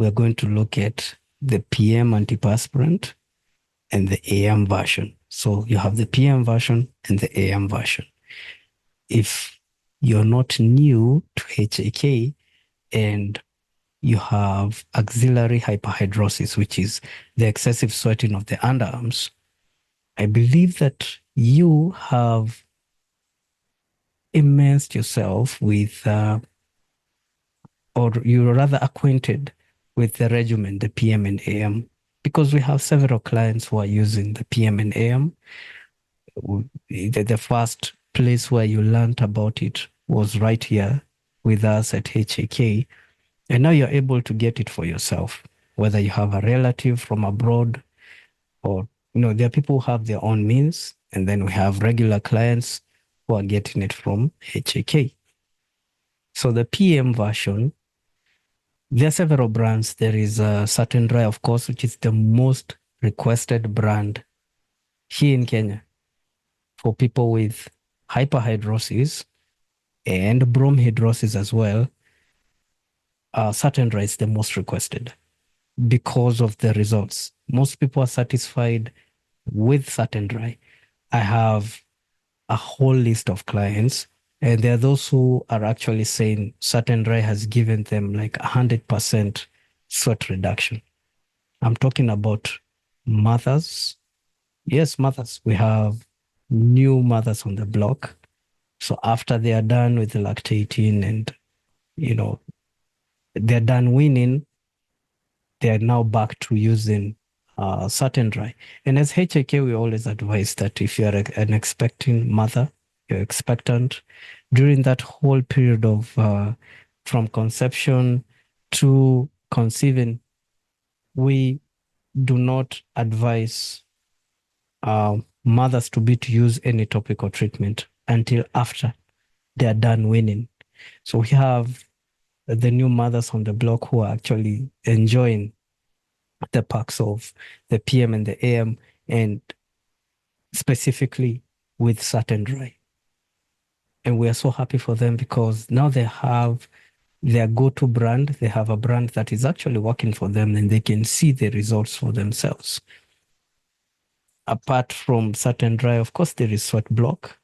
we're going to look at the PM antiperspirant and the AM version. So you have the PM version and the AM version. If you're not new to HAK and you have axillary hyperhidrosis, which is the excessive sweating of the underarms, I believe that you have immersed yourself with, or you're rather acquainted with the regimen, the PM and AM, because we have several clients who are using the PM and AM. The first place where you learned about it was right here with us at HAK. And now you're able to get it for yourself, whether you have a relative from abroad or, there are people who have their own means. And then we have regular clients who are getting it from HAK. So the PM version, there are several brands. There is a Certain Dry, of course, which is the most requested brand here in Kenya for people with hyperhidrosis and bromhidrosis as well. Certain Dry is the most requested because of the results. Most people are satisfied with Certain Dry. I have a whole list of clients, and there are those who are actually saying Certain Dry has given them like 100% sweat reduction. I'm talking about mothers. Yes, mothers. We have new mothers on the block. So after they are done with lactating and, they're done weaning, they are now back to using Certain Dry. And as HAK, we always advise that if you're an expecting mother, you're expectant, during that whole period of from conception to conceiving, we do not advise mothers to use any topical treatment until after they are done weaning. So we have the new mothers on the block who are actually enjoying the perks of the PM and the AM, and specifically with Certain Dry. And we are so happy for them because now they have their go-to brand. They have a brand that is actually working for them and they can see the results for themselves. Apart from Certain Dry, of course, there is Sweat Block,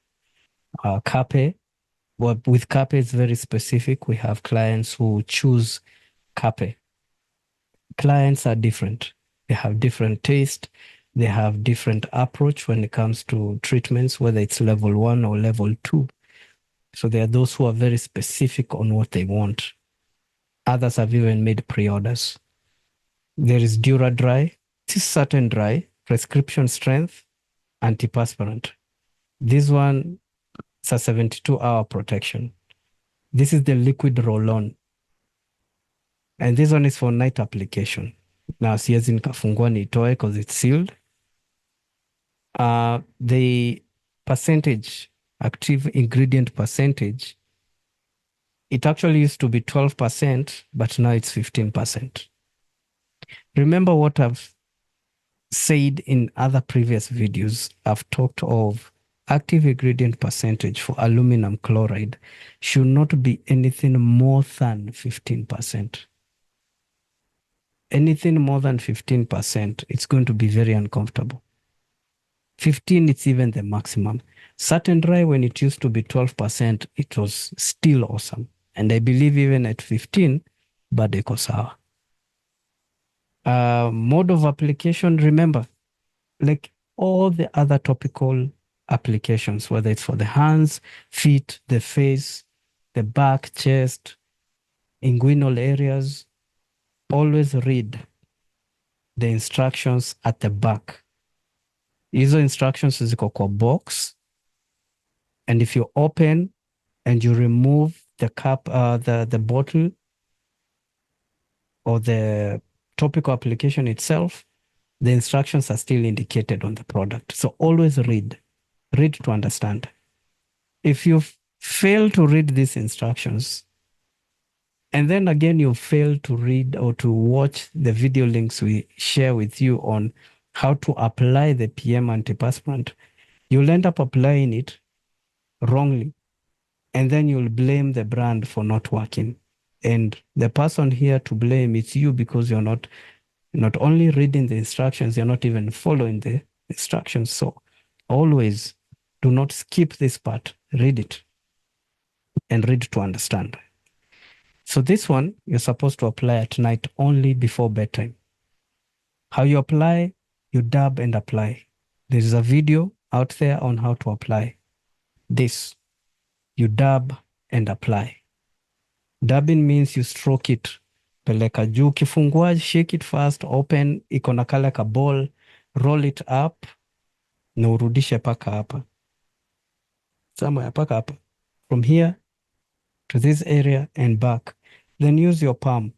Cape. Well, with Cape, it's very specific. We have clients who choose Cape. Clients are different. They have different taste. They have different approach when it comes to treatments, whether it's level 1 or level 2. So there are those who are very specific on what they want. Others have even made pre-orders. There is Dura Dry. This is Certain Dry, prescription strength, antiperspirant. This one is a 72-hour protection. This is the liquid roll-on. And this one is for night application. Now, siwezi nikafungua nitoe because it's sealed. The percentage, active ingredient percentage, it actually used to be 12%, but now it's 15%. Remember what I've said in other previous videos. I've talked of active ingredient percentage for aluminum chloride should not be anything more than 15%. Anything more than 15%, it's going to be very uncomfortable. 15, it's even the maximum. Certain Dry, when it used to be 12%, it was still awesome. And I believe even at 15, bado iko sawa. Mode of application, remember, like all the other topical applications, whether it's for the hands, feet, the face, the back, chest, inguinal areas, always read the instructions at the back. Hizo instructions ziko kwa box, and if you open and you remove the cap, the bottle or the topical application itself, the instructions are still indicated on the product. So always read to understand. If you fail to read these instructions, and then again you fail to read or to watch the video links we share with you on how to apply the PM antiperspirant, you'll end up applying it wrongly. And then you'll blame the brand for not working. And the person here to blame, it's you, because you're not only reading the instructions, you're not even following the instructions. So always do not skip this part. Read it and read to understand. So this one, you're supposed to apply at night only before bedtime. How you apply, you dab and apply. There is a video out there on how to apply this. You dab and apply. Dabbing means you stroke it. Peleka juu, kifungua, shake it fast, open, iko na kale ka ball, roll it up, na urudishe paka hapa. Somewhere paka hapa. From here to this area and back. Then use your palm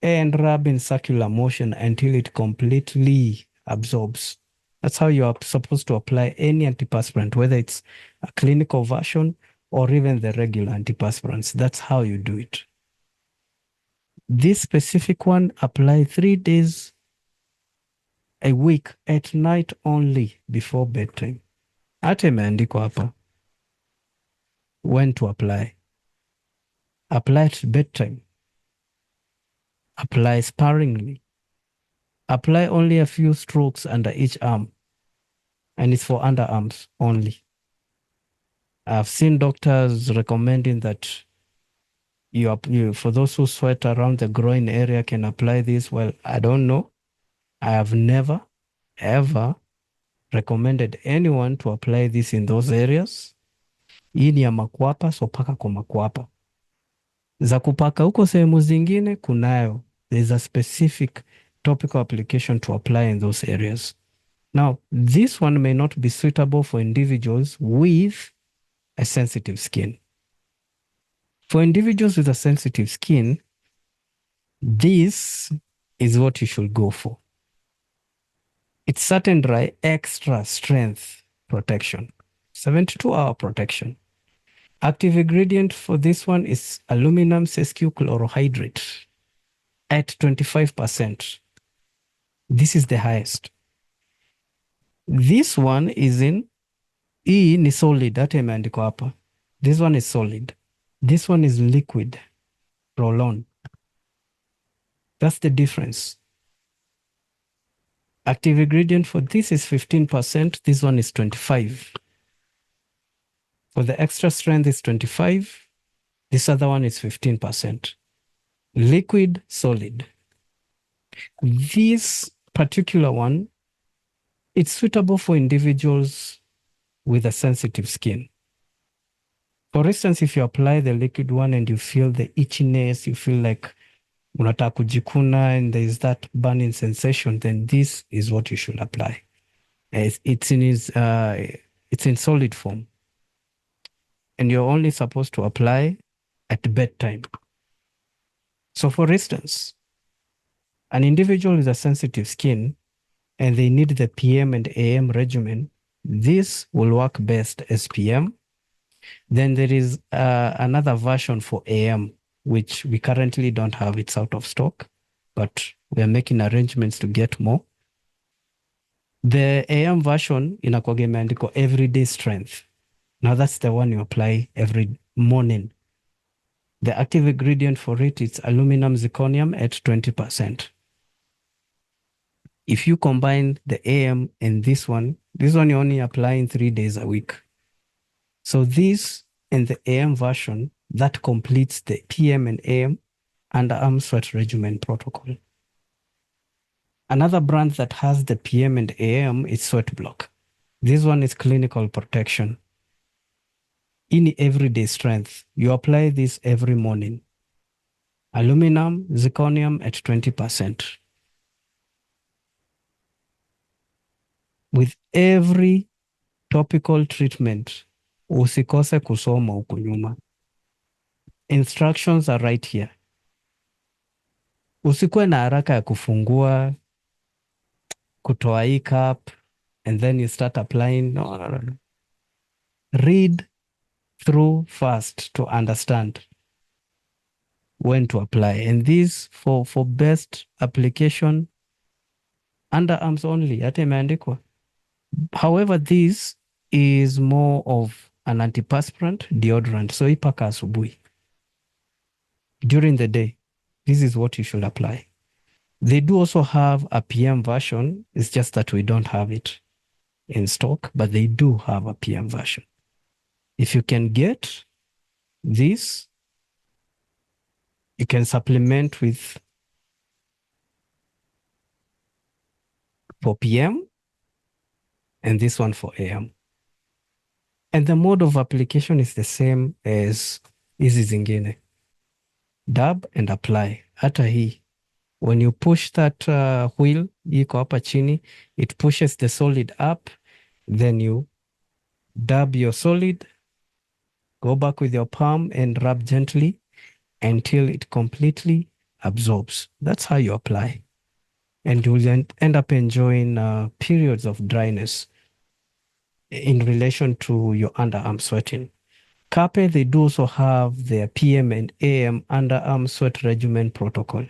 and rub in circular motion until it completely absorbs. That's how you are supposed to apply any antiperspirant, whether it's a clinical version or even the regular antiperspirants. That's how you do it. This specific one, apply 3 days a week at night only before bedtime. Hata imeandikwa hapa when to apply. Apply at bedtime. Apply sparingly. Apply only a few strokes under each arm. And it's for underarms only. I've seen doctors recommending that you for those who sweat around the groin area can apply this. Well, I don't know. I have never, ever recommended anyone to apply this in those areas. Hii ni ya makwapa, so paka kwa makwapa. Za kupaka huko sehemu zingine kunayo. There's a specific topical application to apply in those areas. Now, this one may not be suitable for individuals with a sensitive skin. For individuals with a sensitive skin, this is what you should go for. It's Satin Dry Extra Strength Protection, 72-hour protection. Active ingredient for this one is aluminum sesquichlorohydrate at 25%. This is the highest. This one is in E ni solid, hata imeandikwa hapa. This one is solid. This one is liquid, roll-on. That's the difference. Active ingredient for this is 15%. This one is 25%. For the extra strength is 25%. This other one is 15%. Liquid, solid. This particular one, it's suitable for individuals with a sensitive skin. For instance, if you apply the liquid one and you feel the itchiness, you feel like unataka kujikuna and there is that burning sensation, then this is what you should apply. It's in solid form. And you're only supposed to apply at bedtime. So for instance, an individual with a sensitive skin and they need the PM and AM regimen, this will work best as PM. Then there is another version for AM, which we currently don't have. It's out of stock, but we are making arrangements to get more. The AM version inakuwaga imeandikwa everyday strength. Now that's the one you apply every morning. The active ingredient for it is aluminum zirconium at 20%. If you combine the AM and this one you're only applying 3 days a week. So this and the AM version, that completes the PM and AM underarm sweat regimen protocol. Another brand that has the PM and AM is Sweat Block. This one is clinical protection. In everyday strength, you apply this every morning. Aluminum, zirconium at 20%. With every topical treatment, usikose kusoma huku nyuma. Instructions are right here. Usikuwe na haraka ya kufungua, kutoa hii cup, and then you start applying. No. Read through first to understand when to apply. And this for best application, underarms only, hata imeandikwa. However, this is more of an antiperspirant deodorant. So ipaka asubuhi. during the day, this is what you should apply. They do also have a PM version. It's just that we don't have it in stock, but they do have a PM version. If you can get this, you can supplement with for PM and this one for AM. And the mode of application is the same as hizi zingine. Dab and apply. Hata hii, when you push that wheel, iko hapa chini, it pushes the solid up, then you dab your solid, go back with your palm and rub gently until it completely absorbs. That's how you apply. And you'll end up enjoying periods of dryness in relation to your underarm sweating. Cape, they do also have their PM and AM underarm sweat regimen protocol,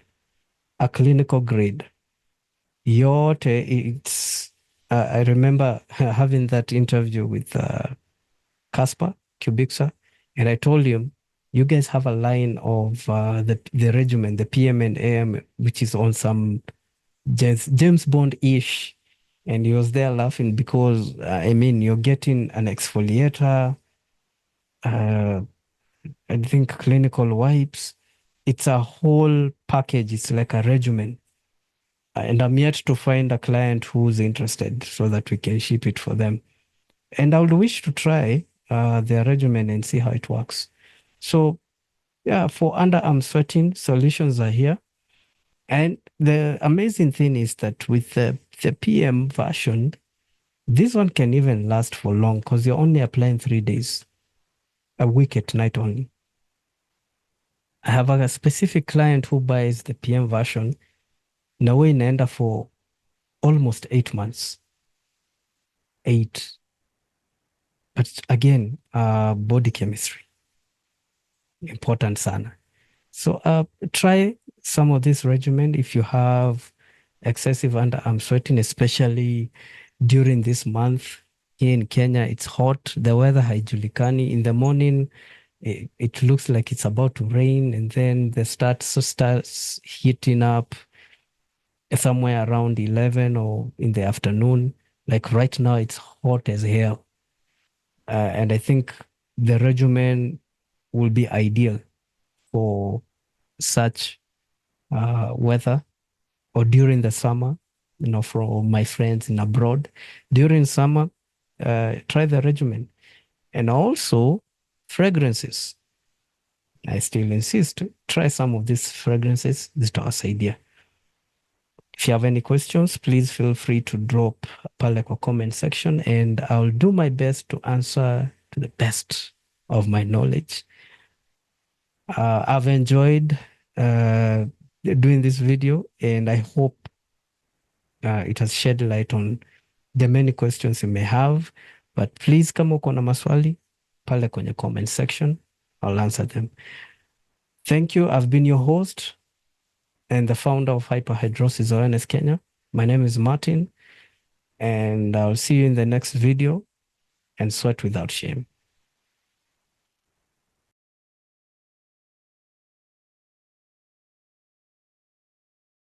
a clinical grade. Yote, it's, I remember having that interview with Casper Kubixa, and I told him, you guys have a line of the regimen, the PM and AM, which is on some James Bond-ish. And he was there laughing because, I mean, you're getting an exfoliator, I think clinical wipes. It's a whole package. It's like a regimen. And I'm yet to find a client who's interested so that we can ship it for them. And I would wish to try their regimen and see how it works. So yeah, for underarm sweating, solutions are here. And the amazing thing is that with the PM version, this one can even last for long because you're only applying 3 days, a week at night only. I have a specific client who buys the PM version. Na way inaenda for almost 8 months. 8. But again, body chemistry. Important sana. So try some of this regimen if you have excessive underarm sweating, especially during this month. Here in Kenya, it's hot. The weather haijulikani. In the morning, it looks like it's about to rain, and then the starts heating up somewhere around 11 or in the afternoon. Like right now, it's hot as hell. And I think the regimen will be ideal for such weather or during the summer, for my friends in abroad. During summer, try the regimen. And also fragrances. I still insist, try some of these fragrances. This is our idea. If you have any questions, please feel free to drop pale kwa comment section, and I'll do my best to answer to the best of my knowledge. I've enjoyed doing this video, and I hope it has shed light on the many questions you may have. But please, kama uko na maswali, pale kwenye comment section, I'll answer them. Thank you. I've been your host and the founder of Hyperhidrosis Awareness Kenya. My name is Martin, and I'll see you in the next video, and sweat without shame.